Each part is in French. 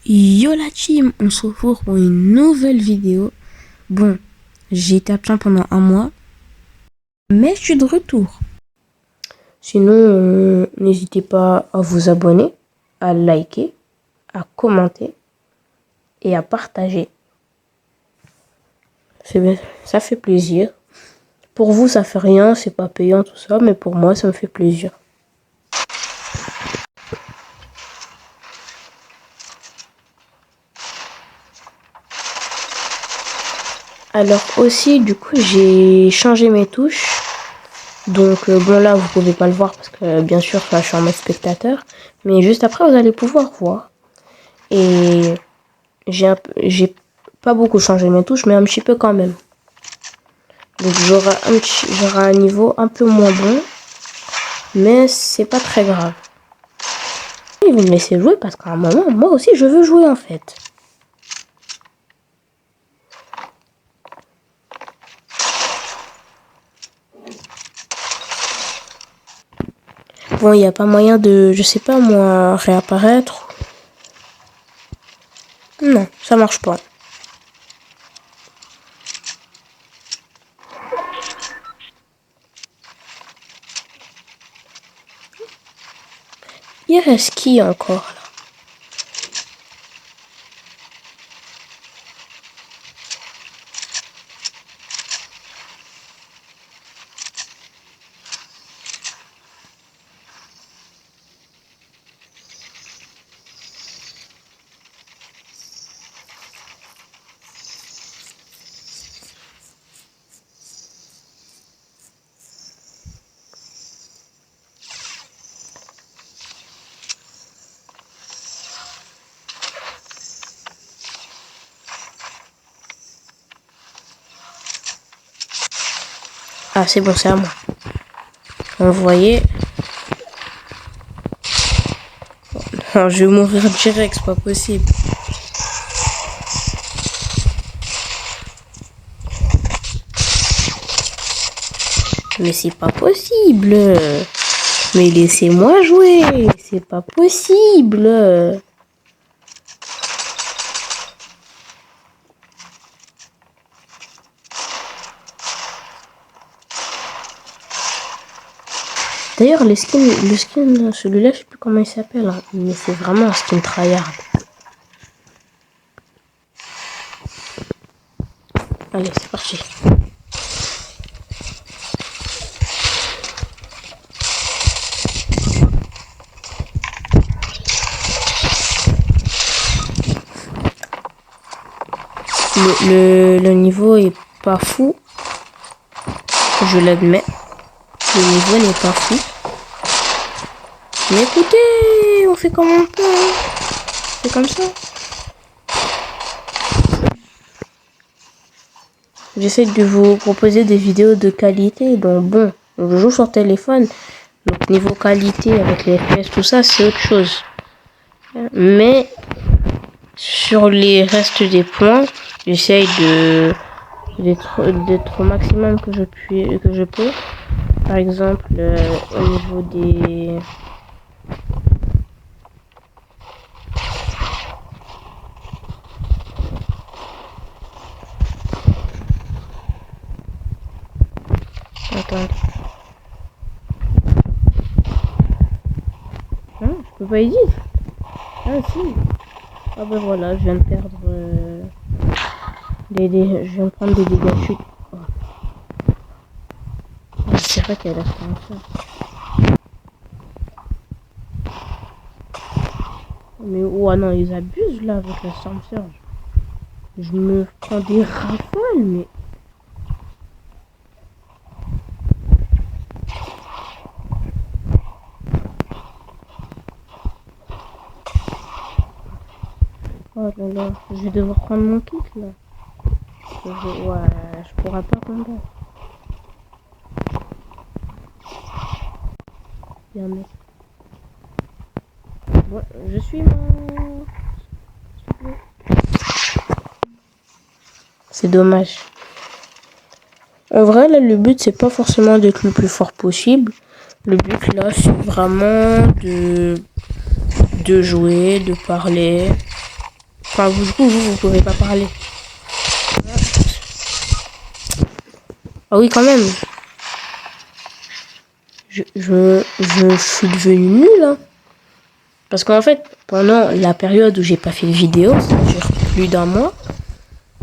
Yo la team, on se retrouve pour une nouvelle vidéo. Bon, j'ai été absent pendant un mois, mais je suis de retour. Sinon, n'hésitez pas à vous abonner, à liker, à commenter et à partager. Ça fait plaisir. Pour vous, ça fait rien, c'est pas payant tout ça, mais pour moi, ça me fait plaisir. Alors aussi, du coup, j'ai changé mes touches. Donc bon, là vous pouvez pas le voir parce que bien sûr là, je suis en mode spectateur, mais juste après vous allez pouvoir voir. Et j'ai pas beaucoup changé mes touches, mais un petit peu quand même. Donc j'aurai un niveau un peu moins bon, mais c'est pas très grave. Ils vont me laisser jouer parce qu'à un moment, moi aussi je veux jouer en fait. Bon, il n'y a pas moyen de, je sais pas moi, réapparaître. Non, ça marche pas. Il reste qui encore là? Ah, c'est bon, c'est à moi. Vous voyez. Non, je vais mourir direct, c'est pas possible. Mais c'est pas possible. Mais laissez-moi jouer. C'est pas possible. D'ailleurs, le skin, celui-là, je sais plus comment il s'appelle, hein, mais c'est vraiment un skin tryhard. Allez, c'est parti. Le niveau est pas fou, je l'admets. Le niveau n'est pas fou. Mais écoutez, on fait comme on peut. C'est comme ça. J'essaie de vous proposer des vidéos de qualité. Donc bon, je joue sur téléphone. Donc niveau qualité avec les FPS, tout ça, c'est autre chose. Mais sur les restes des points, j'essaye d'être au maximum que je peux. Par exemple, au niveau des... Attends. Hein, je peux pas y dire. Ah si. Ah ben voilà, je viens de perdre... je viens de prendre des dégâts chute. Oh. C'est vrai qu'elle a fait ça. Mais oh non, ils abusent là avec la Storm Surge. Je me prends des rafales, mais... Oh là là, je vais devoir prendre mon kit là. Ouais, je pourrais pas combattre. Bien, mec. Ouais, je suis mort. C'est dommage. En vrai, là, le but, c'est pas forcément d'être le plus fort possible. Le but, là, c'est vraiment de jouer, de parler. Enfin, du coup, vous pouvez pas parler. Ah oui, quand même. Je suis devenu nul, hein. Parce qu'en fait, pendant la période où j'ai pas fait de vidéo, ça dure plus d'un mois,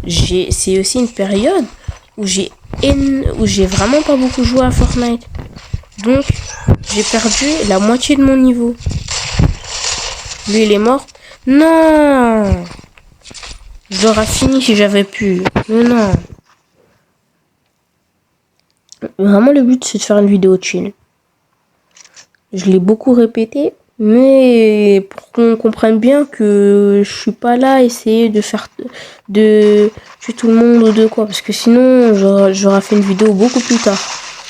c'est aussi une période où j'ai vraiment pas beaucoup joué à Fortnite. Donc, j'ai perdu la moitié de mon niveau. Lui, il est mort. Non! J'aurais fini si j'avais pu. Mais non. Vraiment, le but, c'est de faire une vidéo chill. Je l'ai beaucoup répété, mais pour qu'on comprenne bien que je suis pas là à essayer de tuer tout le monde ou de quoi, parce que sinon, j'aurais fait une vidéo beaucoup plus tard.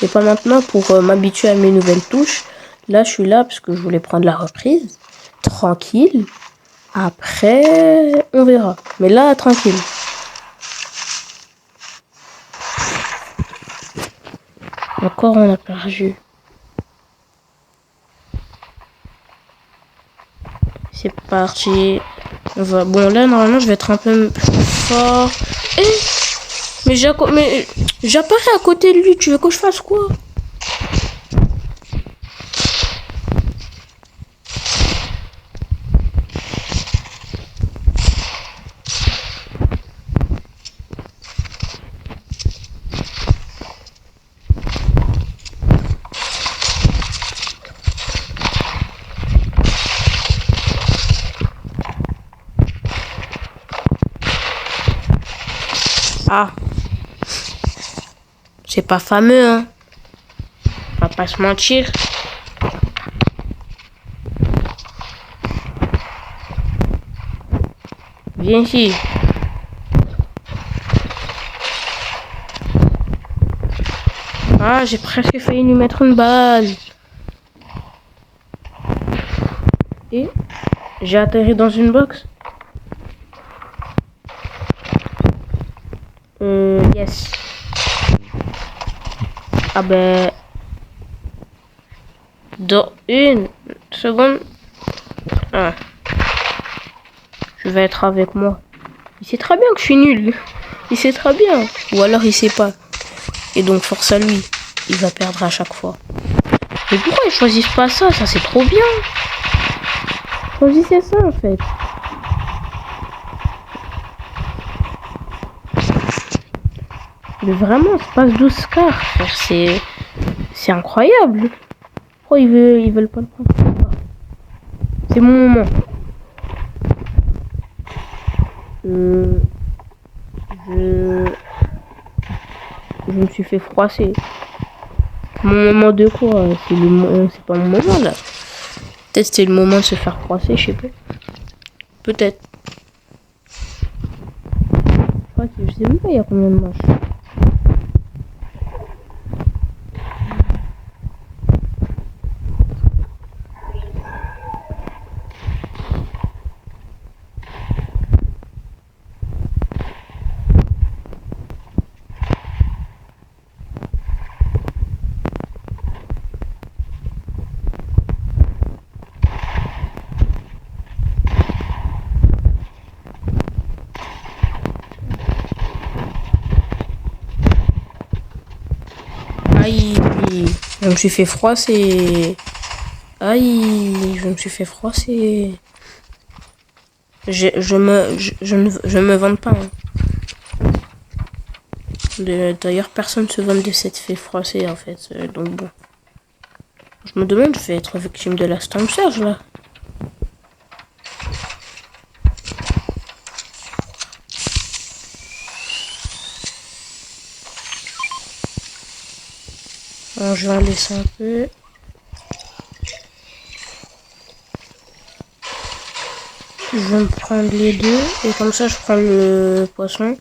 Et pas maintenant pour m'habituer à mes nouvelles touches. Là, je suis là parce que je voulais prendre la reprise. Tranquille. Après, on verra. Mais là, tranquille. Encore, on a perdu. C'est parti. On va... Bon, là, normalement, je vais être un peu plus fort. Mais j'apparais à côté de lui. Tu veux que je fasse quoi? Ah. C'est pas fameux, hein. On va pas se mentir. Viens ici. Ah, j'ai presque failli lui mettre une balle. Et j'ai atterri dans une box. Yes. Ah ben... Dans une seconde. Ah. Je vais être avec moi. Il sait très bien que je suis nul. Il sait très bien. Ou alors il sait pas. Et donc force à lui. Il va perdre à chaque fois. Mais pourquoi ils choisissent pas ça? Ça c'est trop bien. Choisissez ça en fait. Mais vraiment, c'est pas 12 quarts. C'est incroyable. Pourquoi ils veulent pas le prendre? C'est mon moment. Je me suis fait froisser. Mon moment de quoi? C'est pas mon moment là. Peut-être c'était le moment de se faire froisser, je sais pas. Peut-être. Je sais même pas il y a combien de manches. Aïe, je me suis fait froisser. Aïe, je me suis fait froisser. Je me vante pas. Hein. D'ailleurs, personne se vante de cette fait froisser en fait. Donc bon. Je me demande, je vais être victime de la Storm Surge là. Bon, je vais en laisser un peu. Je vais me prendre les deux et comme ça je prends le poisson.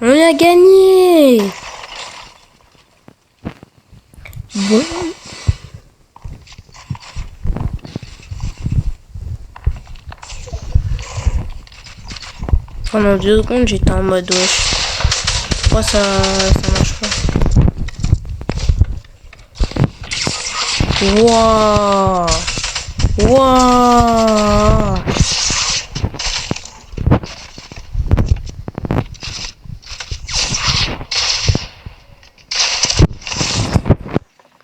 On a gagné! Bon. Pendant 2 secondes, j'étais en mode wesh. Pourquoi ça marche pas? Wouah! Wouah!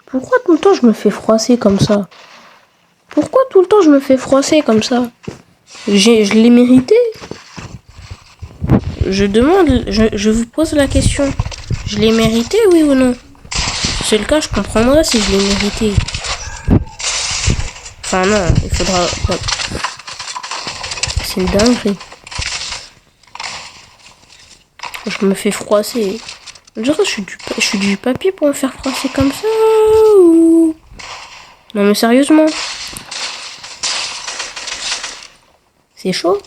Pourquoi tout le temps je me fais froisser comme ça? Pourquoi tout le temps je me fais froisser comme ça? Je l'ai mérité? Je demande, je vous pose la question. Je l'ai mérité, oui ou non? Si c'est le cas, je comprendrai si je l'ai mérité. Enfin non, il faudra... C'est une dinguerie. Je me fais froisser. Genre, je suis du papier pour me faire froisser comme ça ou... Non mais sérieusement. C'est chaud.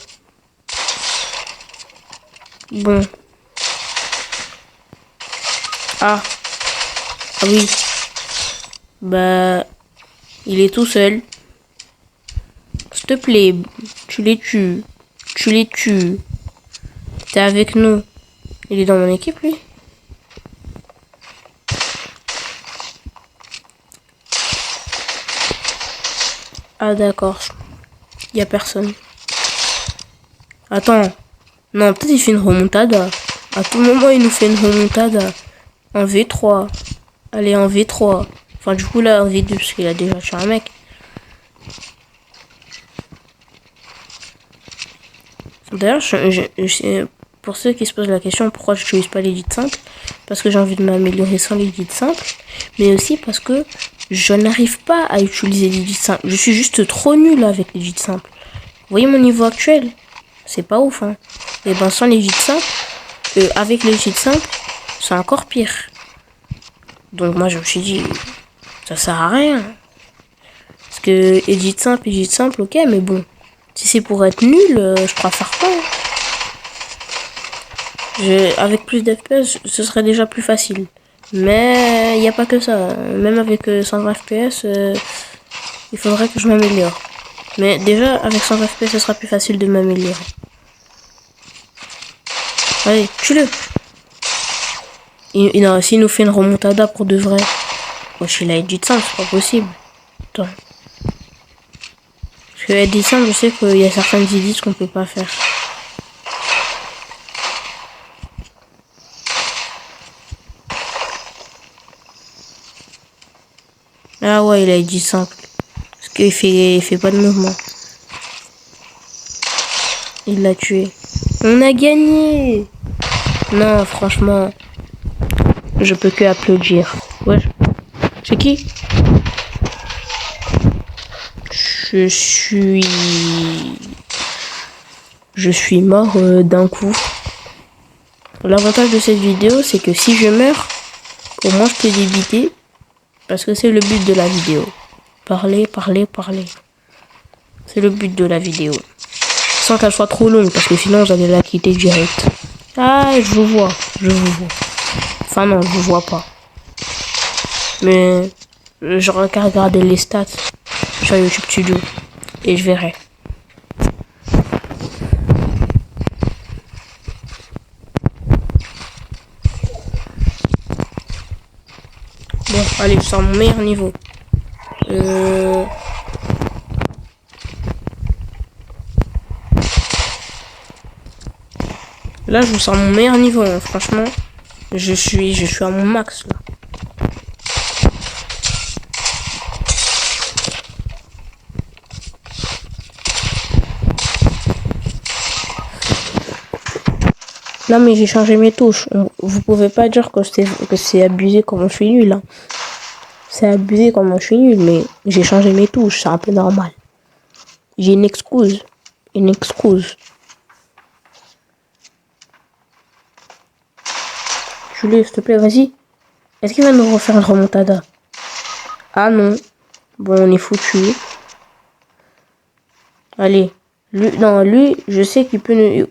Bon. Ah. Ah oui. Bah... Il est tout seul. S'il te plaît, tu les tues. Tu les tues. T'es avec nous. Il est dans mon équipe, lui. Ah d'accord. Il y a personne. Attends. Non, peut-être il fait une remontada. À tout moment, il nous fait une remontada. En V3. Allez, en V3. Enfin, du coup, là, en V2, parce qu'il a déjà tué un mec. D'ailleurs, pour ceux qui se posent la question pourquoi je n'utilise pas l'édit simple, parce que j'ai envie de m'améliorer sans l'édit simple, mais aussi parce que je n'arrive pas à utiliser l'édit simple. Je suis juste trop nul avec l'édit simple. Vous voyez mon niveau actuel? C'est pas ouf, hein. Et ben sans l'édit simple, avec l'édit simple, c'est encore pire. Donc moi je me suis dit, ça sert à rien. Parce que edit simple, ok, mais bon. Si c'est pour être nul, je préfère pas. Avec plus d'FPS, ce serait déjà plus facile. Mais il n'y a pas que ça. Même avec 120 FPS, il faudrait que je m'améliore. Mais déjà, avec 120 FPS, ce sera plus facile de m'améliorer. Allez, tue-le. S'il nous fait une remontada pour de vrai. Wesh, il a edit simple, c'est pas possible. Attends. Parce que edit simple, je sais qu'il y a certaines edits qu'on peut pas faire. Ah ouais, il a edit simple. Parce qu'il fait pas de mouvement. Il l'a tué. On a gagné. Non, franchement, je peux que applaudir. Ouais. C'est qui? Je suis mort d'un coup. L'avantage de cette vidéo, c'est que si je meurs, au moins je peux débiter. Parce que c'est le but de la vidéo. Parler, parler, parler. C'est le but de la vidéo. Sans qu'elle soit trop longue, parce que sinon vous allez la quitter direct. Ah, je vous vois. Je vous vois. Enfin non, je vous vois pas. Mais j'aurais qu'à regarder les stats sur YouTube Studio. Et je verrai. Bon, allez, je sors mon meilleur niveau. Là, je vous sors mon meilleur niveau, hein. Franchement. Je suis à mon max, là. Non, mais j'ai changé mes touches. Vous pouvez pas dire que c'est abusé comme je suis nul, hein. C'est abusé comme je suis nul, mais j'ai changé mes touches, c'est un peu normal. J'ai une excuse. Une excuse. Julie, s'il te plaît, vas-y. Est-ce qu'il va nous refaire une remontada? Ah non. Bon, on est foutu. Allez. Lui, je sais qu'il peut nous...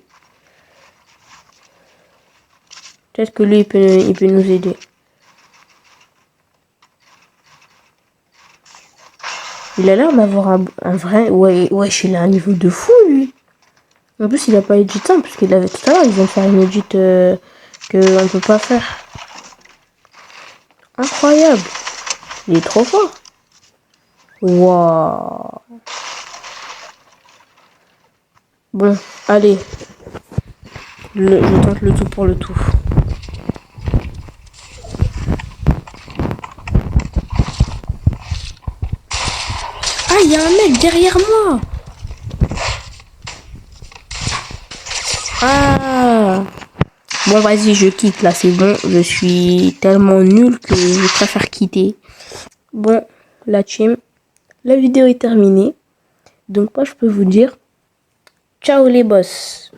Peut-être que lui, il peut nous aider. Il a l'air d'avoir un vrai... Ouais, il a un niveau de fou, lui. En plus, il a pas edit simple, puisqu'il l'avait tout à l'heure. Ils vont faire une edit que on peut pas faire. Incroyable. Il est trop fort. Waouh. Bon, allez. Je tente le tout pour le tout. Ah, il y a un mec derrière moi. Ah. Bon, vas-y, je quitte là, c'est bon. Je suis tellement nul que je préfère quitter. Bon, la team, la vidéo est terminée. Donc, moi, je peux vous dire, ciao les boss.